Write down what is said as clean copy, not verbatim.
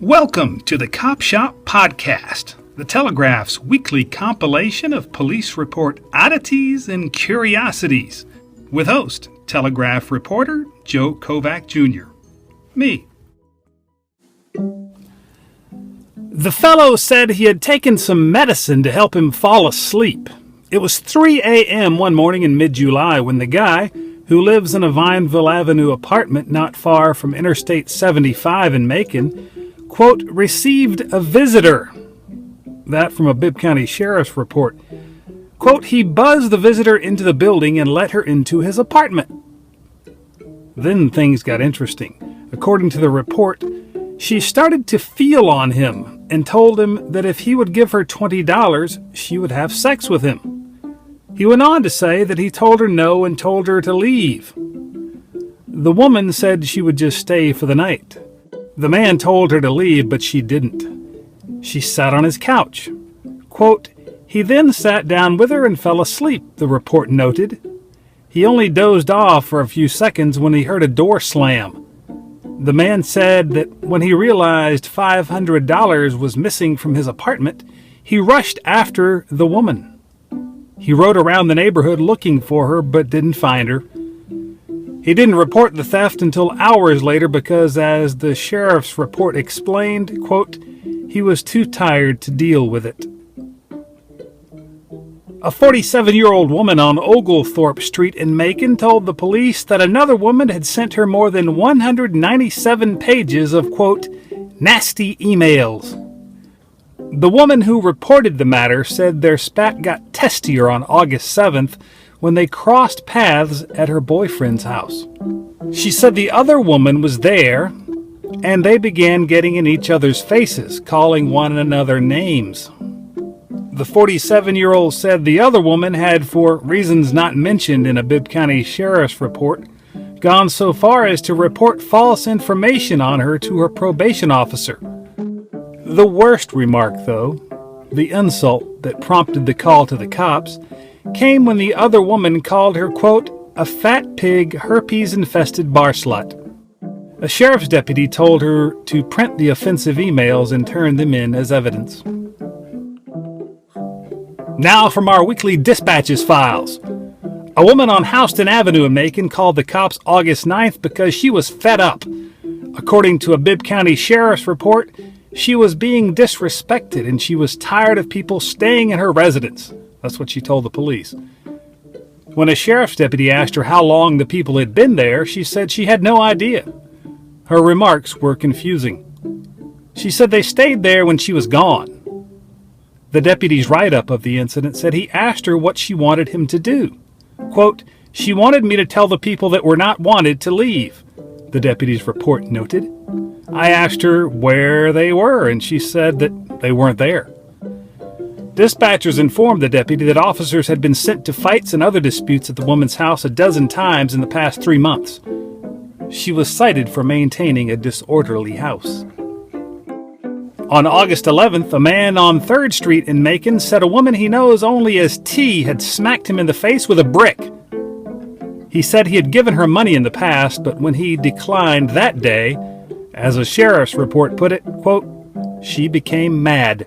Welcome to the Cop Shop Podcast, the Telegraph's weekly compilation of police report oddities and curiosities, with host, Telegraph reporter Joe Kovac Jr. Me. The fellow said he had taken some medicine to help him fall asleep. It was 3 a.m. one morning in mid-July when the guy, who lives in a Vineville Avenue apartment not far from Interstate 75 in Macon, quote, received a visitor. That from a Bibb County Sheriff's report. Quote, he buzzed the visitor into the building and let her into his apartment. Then things got interesting. According to the report, she started to feel on him and told him that if he would give her $20, she would have sex with him. He went on to say that he told her no and told her to leave. The woman said she would just stay for the night. The man told her to leave, but she didn't. She sat on his couch. Quote, he then sat down with her and fell asleep, the report noted. He only dozed off for a few seconds when he heard a door slam. The man said that when he realized $500 was missing from his apartment, he rushed after the woman. He rode around the neighborhood looking for her, but didn't find her. He didn't report the theft until hours later because, as the sheriff's report explained, quote, he was too tired to deal with it. A 47-year-old woman on Oglethorpe Street in Macon told the police that another woman had sent her more than 197 pages of, quote, nasty emails. The woman who reported the matter said their spat got testier on August 7th when they crossed paths at her boyfriend's house. She said the other woman was there, and they began getting in each other's faces, calling one another names. The 47-year-old said the other woman had, for reasons not mentioned in a Bibb County Sheriff's report, gone so far as to report false information on her to her probation officer. The worst remark, though, the insult that prompted the call to the cops, came when the other woman called her, quote, a fat pig, herpes-infested bar slut. A sheriff's deputy told her to print the offensive emails and turn them in as evidence. Now from our weekly dispatches files. A woman on Houston Avenue in Macon called the cops August 9th because she was fed up. According to a Bibb County Sheriff's report, she was being disrespected and she was tired of people staying in her residence. That's what she told the police. When a sheriff's deputy asked her how long the people had been there, she said she had no idea. Her remarks were confusing. She said they stayed there when she was gone. The deputy's write-up of the incident said he asked her what she wanted him to do. Quote, she wanted me to tell the people that were not wanted to leave, the deputy's report noted. I asked her where they were, and she said that they weren't there. Dispatchers informed the deputy that officers had been sent to fights and other disputes at the woman's house a dozen times in the past 3 months. She was cited for maintaining a disorderly house. On August 11th, a man on 3rd Street in Macon said a woman he knows only as T had smacked him in the face with a brick. He said he had given her money in the past, but when he declined that day, as a sheriff's report put it, quote, she became mad.